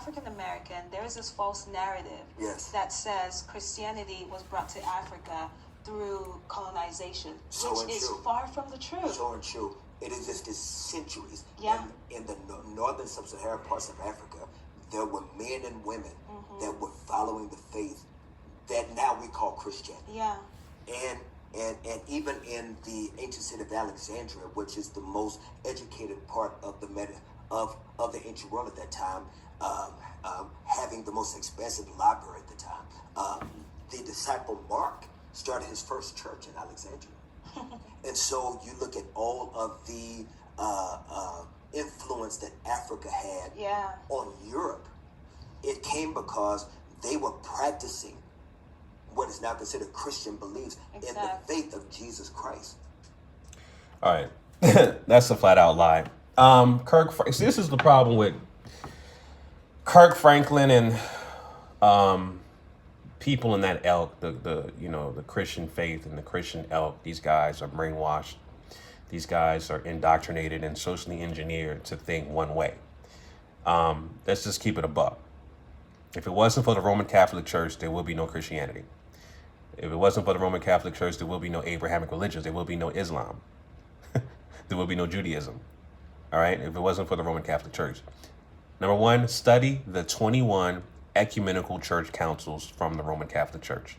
African American, there is this false narrative that says Christianity was brought to Africa through colonization, which is far from the truth. So untrue. It existed centuries. Yeah. In the northern sub-Saharan parts of Africa, there were men and women that were following the faith that now we call Christianity. Yeah. And even in the ancient city of Alexandria, which is the most educated part of the ancient world at that time, having the most expensive library at the time, the disciple Mark started his first church in Alexandria. And so you look at all of the influence that Africa had on Europe. It came because they were practicing what is now considered Christian beliefs in the faith of Jesus Christ. All right. That's a flat out lie. See, this is the problem with Kirk Franklin and people in that elk, the Christian faith and the Christian elk. These guys are brainwashed. These guys are indoctrinated and socially engineered to think one way. Let's just keep it a buck. If it wasn't for the Roman Catholic Church, there will be no Christianity. If it wasn't for the Roman Catholic Church, there will be no Abrahamic religions. There will be no Islam. There will be no Judaism. All right? If it wasn't for the Roman Catholic Church. Number one, study the 21 ecumenical church councils from the Roman Catholic Church.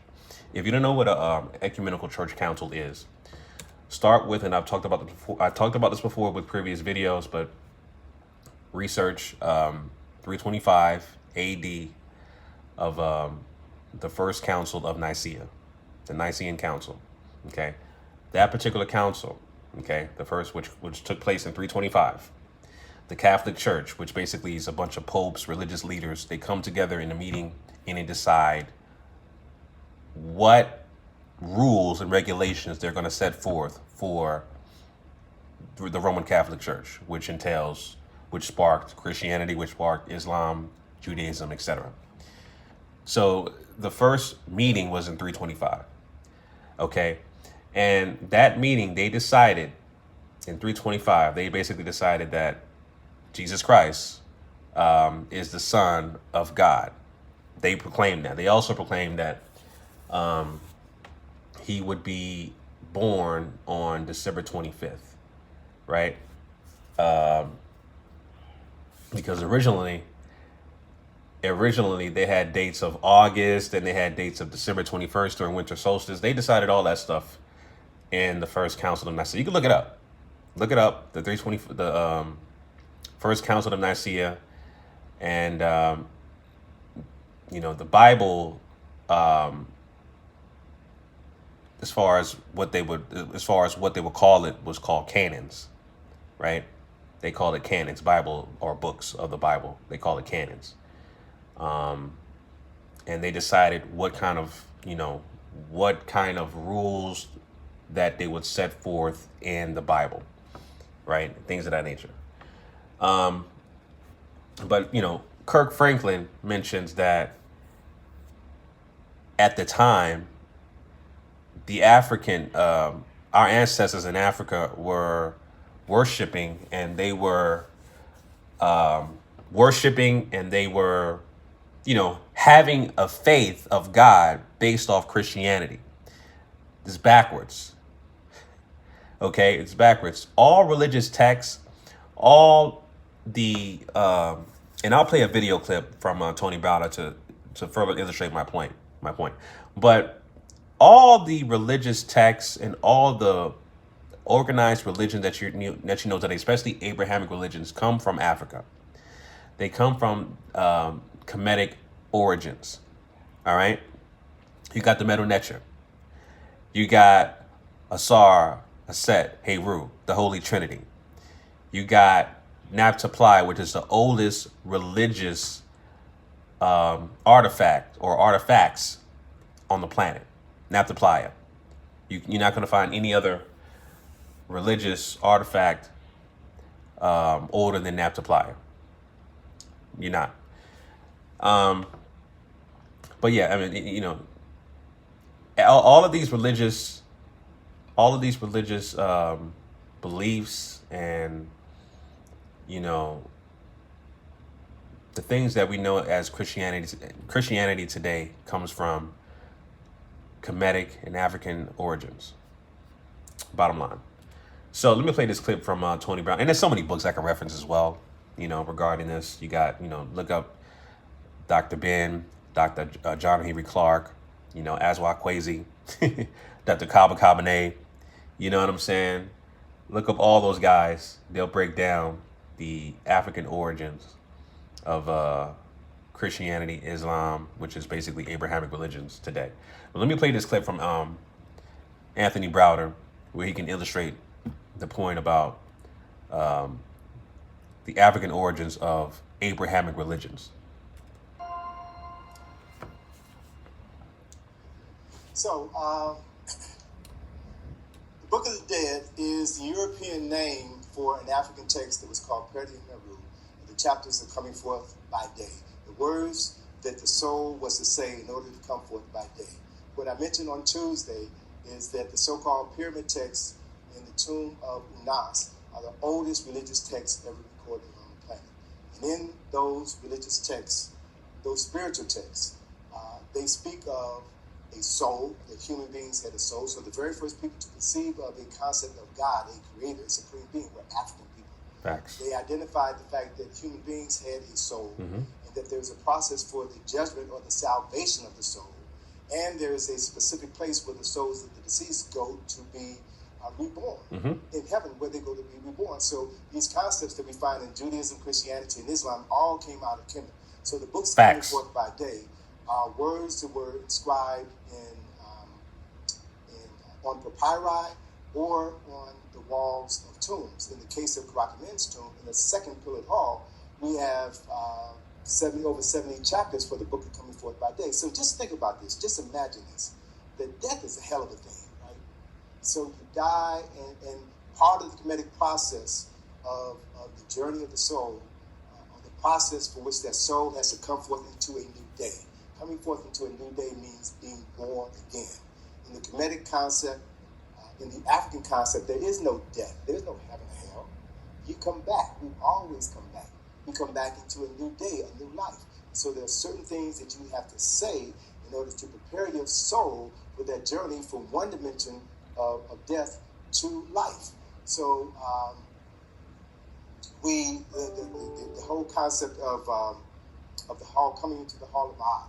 If you don't know what an ecumenical church council is, start with, and I've talked about this before. I talked about this before with previous videos, but research 325 AD of the first council of Nicaea, the Nicene Council. Okay, that particular council, okay, the first which took place in 325. The Catholic Church, which basically is a bunch of popes, religious leaders, they come together in a meeting and they decide what rules and regulations they're going to set forth for the Roman Catholic Church, which sparked Christianity, which sparked Islam, Judaism, etc. So the first meeting was in 325. Okay. And that meeting, they decided in 325, they basically decided that Jesus Christ is the Son of God. They proclaimed that. They also proclaimed that he would be born on December 25th, right? Because originally they had dates of August and they had dates of December 21st during winter solstice. They decided all that stuff in the first council of Nicaea. You can look it up. Look it up. The first council of Nicaea, and the Bible, as far as what they would call it, was called canons, right? They call it canons, Bible or books of the Bible. They call it canons. And they decided what kind of rules that they would set forth in the Bible, right? Things of that nature. But Kirk Franklin mentions that at the time, the African, our ancestors in Africa were worshiping, and they were having a faith of God based off Christianity. It's backwards. Okay, it's backwards. All religious texts, all the and I'll play a video clip from Tony Browder to further illustrate my point. But all the religious texts and all the organized religion that you know today, especially Abrahamic religions, come from Africa. They come from Kemetic origins. All right, you got the Medu Neter, you got Asar, Aset, Heru, the Holy Trinity. You got Naphtali, which is the oldest religious artifact or artifacts on the planet. Naphtali. You're not going to find any other religious artifact older than Naphtali. You're not. But yeah, I mean, all of these religious beliefs and the things that we know as Christianity today comes from Kemetic and African origins. Bottom line. So let me play this clip from Tony Brown. And there's so many books I can reference as well, regarding this. You got, look up Dr. Ben, Dr. John Henry Clark, Aswa Kwesi, Dr. Kaba Kabane. You know what I'm saying? Look up all those guys. They'll break down the African origins of Christianity, Islam, which is basically Abrahamic religions today. But let me play this clip from Anthony Browder, where he can illustrate the point about the African origins of Abrahamic religions. So, the Book of the Dead is the European name for an African text that was called Perdi Meru. The chapters are coming forth by day. The words that the soul was to say in order to come forth by day. What I mentioned on Tuesday is that the so-called pyramid texts in the tomb of Unas are the oldest religious texts ever recorded on the planet. And in those religious texts, those spiritual texts, they speak of a soul, that human beings had a soul. So the very first people to conceive of a concept of God, a creator, a supreme being, were African people. Facts. They identified the fact that human beings had a soul, and that there's a process for the judgment or the salvation of the soul. And there is a specific place where the souls of the deceased go to be reborn in heaven, where they go to be reborn. So these concepts that we find in Judaism, Christianity, and Islam all came out of Kemet. So the books coming forth by day are words that were inscribed on papyri or on the walls of tombs. In the case of Karakamin's tomb, in the second pillared hall, we have over 70 chapters for the book of coming forth by day. So just think about this. Just imagine this. That death is a hell of a thing, right? So you die, and part of the Kemetic process of the journey of the soul, the process for which that soul has to come forth into a new day. Coming forth into a new day means being born again. In the Kemetic concept, in the African concept, there is no death. There's no heaven or hell. You come back. We always come back. You come back into a new day, a new life. So there are certain things that you have to say in order to prepare your soul for that journey from one dimension of death to life. So the whole concept of the hall, coming into the hall of Ma'at,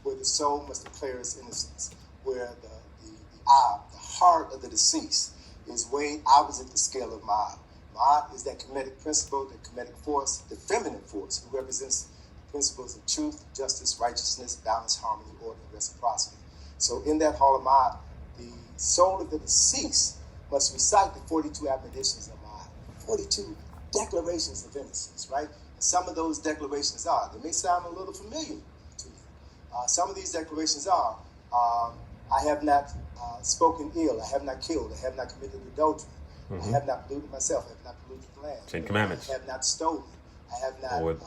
where the soul must declare its innocence, where the heart of the deceased is weighed opposite the scale of Ma'at. Ma'at is that Kemetic principle, the Kemetic force, the feminine force, who represents the principles of truth, justice, righteousness, balance, harmony, order, and reciprocity. So in that hall of Ma'at, the soul of the deceased must recite the 42 admonitions of Ma'at, 42 declarations of innocence, right? And some of those declarations they may sound a little familiar to you. Some of these declarations are, I have not spoken ill, I have not killed, I have not committed adultery, I have not polluted myself, I have not polluted the land. 10 Commandments. I have not stolen, I have not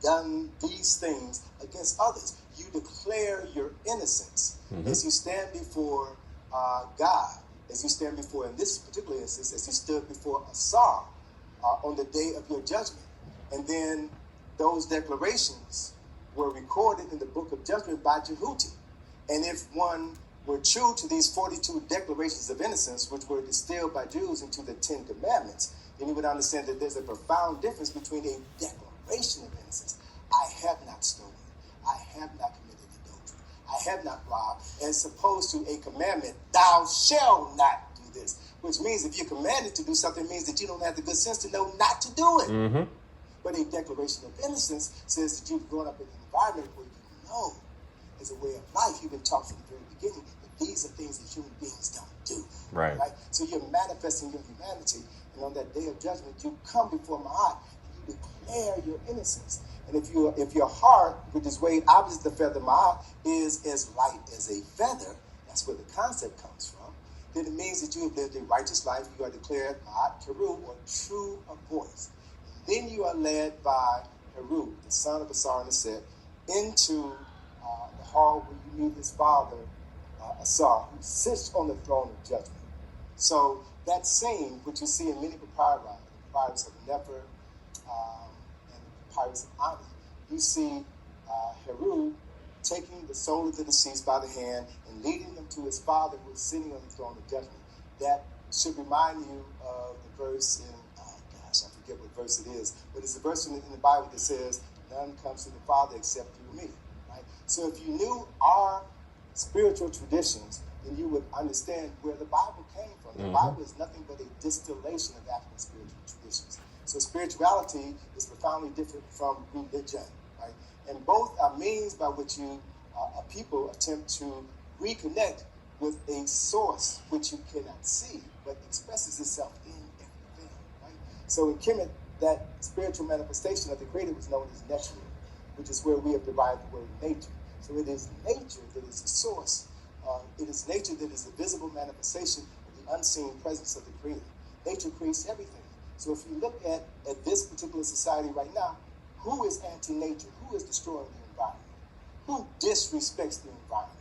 done these things against others. You declare your innocence as you stand before God, as you stand before, in this particular instance, as you stood before Asar on the day of your judgment. And then those declarations were recorded in the book of judgment by Jehuti. And if one were true to these 42 declarations of innocence, which were distilled by Jews into the 10 Commandments, then you would understand that there's a profound difference between a declaration of innocence. I have not stolen. I have not committed adultery. I have not robbed. As opposed to a commandment, thou shalt not do this. Which means if you're commanded to do something, it means that you don't have the good sense to know not to do it. But a declaration of innocence says that you've grown up in an environment where you know, as a way of life, you've been taught from the very beginning that these are things that human beings don't do. Right? So you're manifesting your humanity, and on that day of judgment, you come before Ma'at and you declare your innocence. And if your heart, which is weighed opposite the feather Ma'at, is as light as a feather, that's where the concept comes from, then it means that you have lived a righteous life. You are declared Ma'at Keru, or true of voice. And then you are led by Heru, the son of Asar and Aset, into the hall where you meet his father, Asar, who sits on the throne of judgment. So that scene, which you see in many papyri, the papyrus of Nefer and the papyrus of Ani, you see Heru taking the soul of the deceased by the hand and leading them to his father who is sitting on the throne of judgment. That should remind you of the verse in, I forget what verse it is, but it's a verse in the Bible that says, none comes to the Father except through me. Right? So if you knew our spiritual traditions, then you would understand where the Bible came from. The Bible is nothing but a distillation of African spiritual traditions. So spirituality is profoundly different from religion. Right? And both are means by which a people attempt to reconnect with a source which you cannot see, but expresses itself in everything. Right? So in Kemet, that spiritual manifestation of the Creator was known as natural, which is where we have derived the word nature. So it is nature that is the source. It is nature that is the visible manifestation of the unseen presence of the Creator. Nature creates everything. So if you look at this particular society right now, who is anti-nature? Who is destroying the environment? Who disrespects the environment?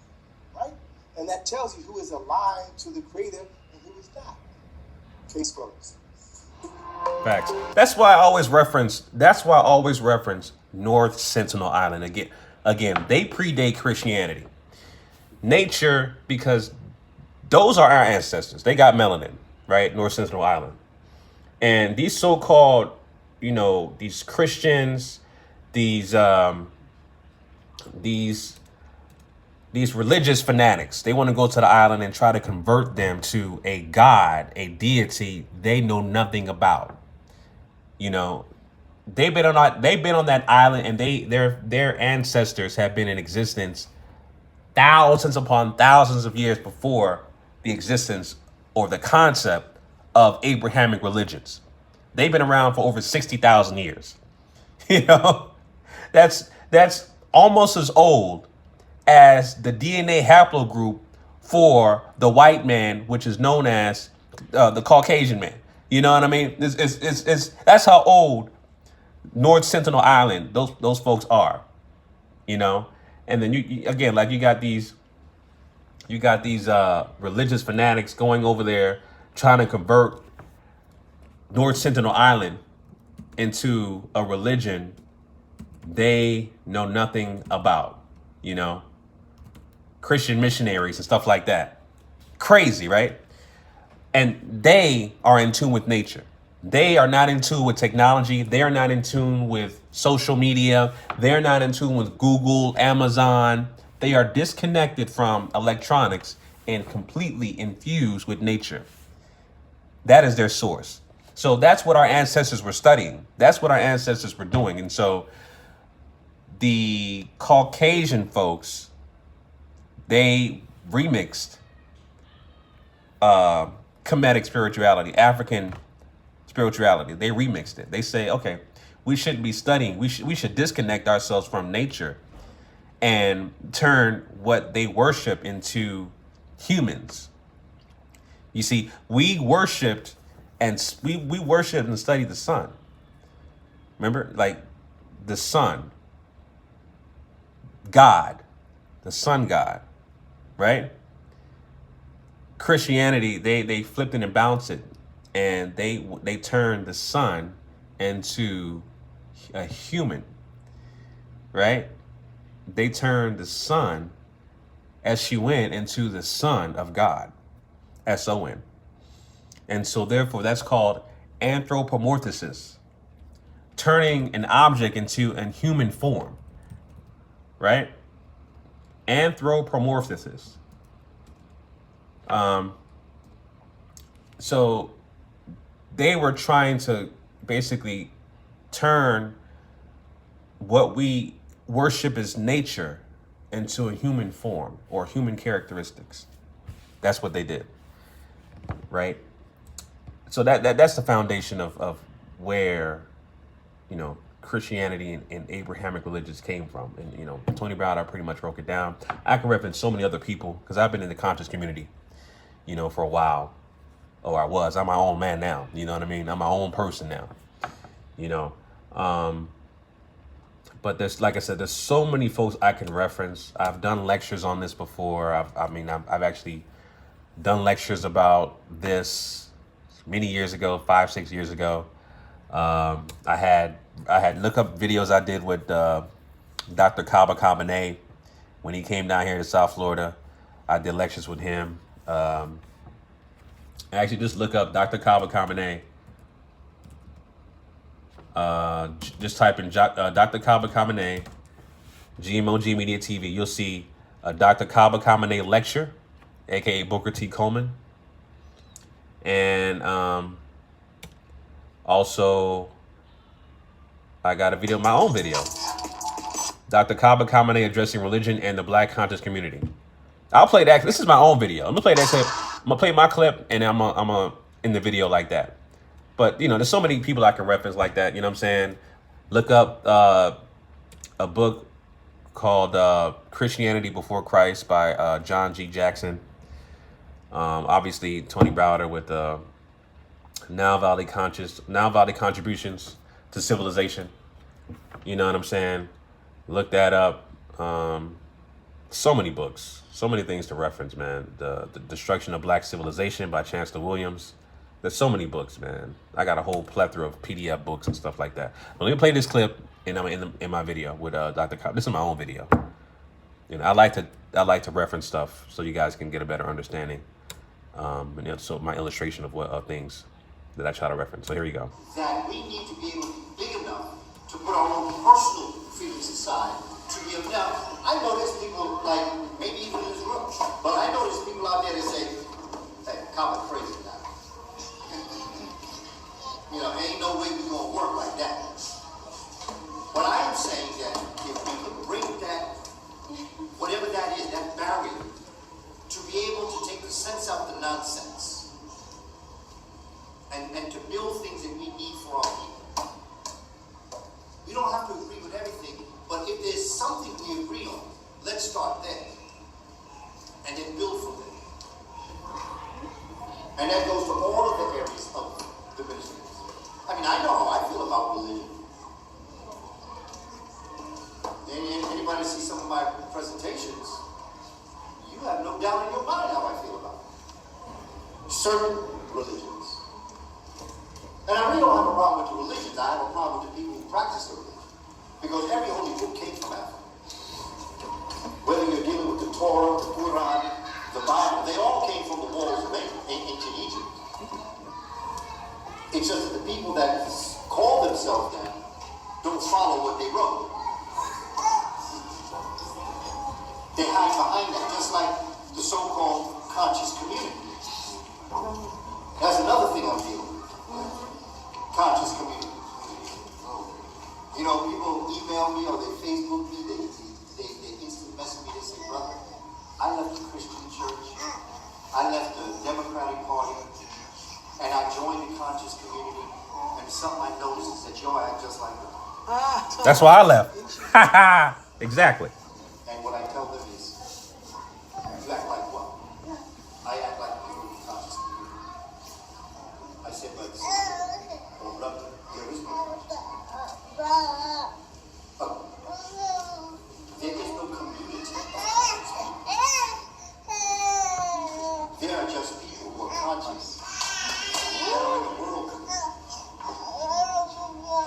Right? And that tells you who is aligned to the Creator and who is not. Case closed. Facts. That's why I always reference North Sentinel Island. Again, they predate Christianity. Nature, because those are our ancestors. They got melanin, right? North Sentinel Island. And these so-called, these Christians, these religious fanatics, they want to go to the island and try to convert them to a god, a deity they know nothing about. They've been on that island, and their ancestors have been in existence thousands upon thousands of years before the existence or the concept of Abrahamic religions. They've been around for over 60,000 years. That's almost as old as the DNA haplogroup for the white man, which is known as the Caucasian man. You know what I mean? That's how old North Sentinel Island those folks are. And then you got these religious fanatics going over there trying to convert North Sentinel Island into a religion they know nothing about. Christian missionaries and stuff like that. Crazy, right? And they are in tune with nature. They are not in tune with technology. They are not in tune with social media. They're not in tune with Google, Amazon. They are disconnected from electronics and completely infused with nature. That is their source. So that's what our ancestors were studying. That's what our ancestors were doing. And so the Caucasian folks, they remixed Kemetic spirituality, African spirituality. They remixed it. They say, okay, we shouldn't be studying. We should disconnect ourselves from nature and turn what they worship into humans. You see, we worshipped and studied the sun. Remember, like the sun, God, the sun god, right? Christianity, they flipped it and bounced it, and they turned the sun into a human, right? They turned the sun, S-U-N, into the Son of God, S-O-N. And so therefore that's called anthropomorphism, turning an object into a human form, right? Anthropomorphism. So they were trying to basically turn what we worship as nature into a human form or human characteristics. That's what they did, right? So that's the foundation of where, Christianity and Abrahamic religions came from. And, Tony Brown, I pretty much broke it down. I can reference so many other people because I've been in the conscious community, for a while. Or I was. I'm my own man now. You know what I mean? I'm my own person now. But there's, like I said, there's so many folks I can reference. I've done lectures on this before. I've actually done lectures about this many years ago, 5-6 years ago. I had look up videos I did with Dr. Kaba Kamene, when he came down here to South Florida, I did lectures with him. Actually, just look up Dr. Kaba Kamene. Just type in Dr. Kaba Kamene, GMOG Media TV. You'll see a Dr. Kaba Kamene lecture, aka Booker T. Coleman. And also, I got a video, my own video. Dr. Kaba Kamene addressing religion and the Black conscious community. I'll play that. This is my own video. I'm gonna play that clip. I'm gonna play my clip, and I'm gonna in the video like that. But you know, there's so many people I can reference like that. You know what I'm saying? Look up a book called Christianity Before Christ by John G. Jackson. Obviously, Tony Browder with Now Valley Contributions to Civilization. You know what I'm saying? Look that up. So many books, so many things to reference, man. The Destruction of Black Civilization by Chancellor Williams. There's so many books, man. I got a whole plethora of PDF books and stuff like that. But let me play this clip, and I'm in my video with Dr. Cobb. This is my own video. You know, I like to reference stuff so you guys can get a better understanding. And you know, so my illustration of what things that I try to reference. So here we go. That we need to be able to be big enough to put our own personal feelings aside. To be able, now, I know there's people like maybe even in this room, but I know there's people out there that say, "Hey, Cobb is crazy now." You know, ain't no way we're gonna work like that. But I am saying that if we can bring that, whatever that is, that barrier, to be able to take the sense out the nonsense, and to build things that we need for our people. We don't have to agree with everything, but if there's something we agree on, let's start there, and then build from there. And that goes to all of the areas of the ministry. I mean, I know how I feel about religion. Anybody see some of my presentations, you have no doubt in your mind how I feel about it. Certain religions. And I really don't have a problem with the religions. I have a problem with the people who practice the religion. Because every holy book came from Africa. Whether you're dealing with the Torah, the Quran, the Bible, they all came from the walls of ancient Egypt. It's just that the people that call themselves that don't follow what they wrote. They hide behind that, just like the so-called conscious community. That's another thing I'm dealing with. Conscious community. You know, people email me or they Facebook me, they instant message me, they say, "Brother, I left the Christian church, I left the Democratic Party, and I joined the conscious community, and something I noticed is that y'all act just like them." That's why I left. Exactly. And what I tell them is, you act like what? I act like you were the conscious community. I said, but oh, brother, there is no conscious community. There is no community of conscious people. There are just people who are conscious. That are in the world community.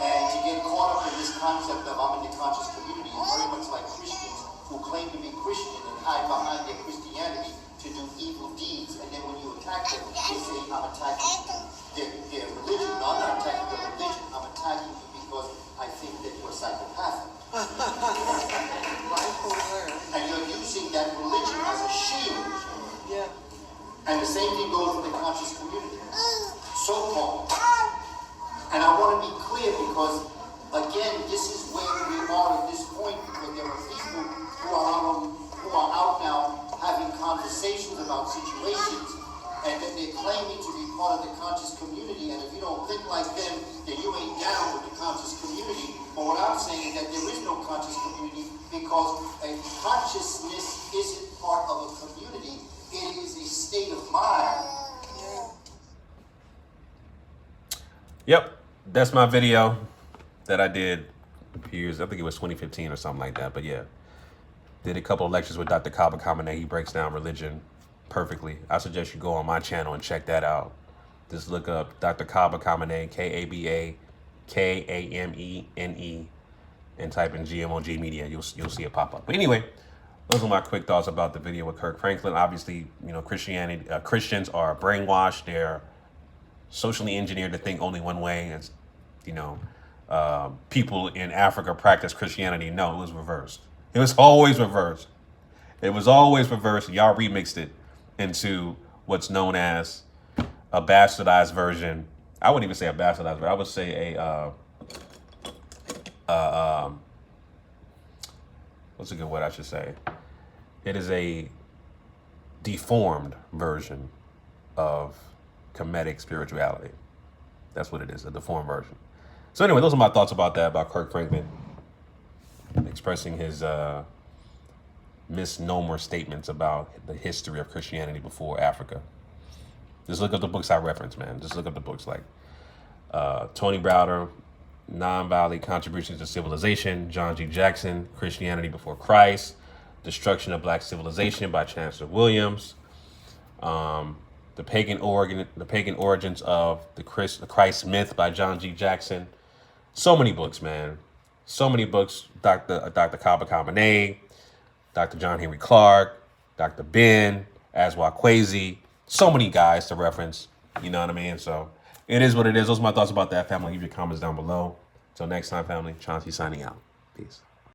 And to get caught up in this concept of I'm in the conscious community is very much like Christians who claim to be Christian and hide behind their Christianity to do evil deeds, and then when you attack them, they say I'm attacking their religion. No, I'm not attacking their religion. I'm attacking you because I think that you're psychopathic. And you're using that religion as a shield. Yeah. And the same thing goes for the conscious community, so-called. And I want to be clear because, again, this is where we are at this point, because there are people who are out now having conversations about situations, and then they're claiming to be part of the conscious community, and if you don't think like them, then you ain't down with the conscious community. But what I'm saying is that there is no conscious community because a consciousness isn't part of a community. It is a state of mind. Yep, that's my video that I did a few years. I think it was 2015 or something like that. But yeah, did a couple of lectures with Dr. Kaba Kamene. He breaks down religion perfectly. I suggest you go on my channel and check that out. Just look up Dr. Kaba Kamene, Kaba Kamene, and type in GMOG Media, you'll see it pop up. But anyway, those are my quick thoughts about the video with Kirk Franklin. Obviously, you know, Christians are brainwashed. They're socially engineered to think only one way. As you know, people in Africa practice Christianity. No, it was reversed. It was always reversed. It was always reversed. Y'all remixed it into what's known as a bastardized version. I wouldn't even say a bastardized version. I would say what's a good word I should say? It is a deformed version of Kemetic spirituality. That's what it is, a deformed version. So anyway, those are my thoughts about that, about Kirk Franklin expressing his misnomer statements about the history of Christianity before Africa. Just look up the books I reference, man. Just look up the books like Tony Browder, Nonviolent Contributions to Civilization, John G. Jackson, Christianity Before Christ, Destruction of Black Civilization by Chancellor Williams, the Pagan Origins of the Christ Myth by John G. Jackson. So many books, man. So many books. Dr. Kaba Kamene, Dr. John Henry Clark, Dr. Ben, Aswa Kwesi. So many guys to reference. You know what I mean? So it is what it is. Those are my thoughts about that, family. Leave your comments down below. Until next time, family. Chauncey signing out. Peace.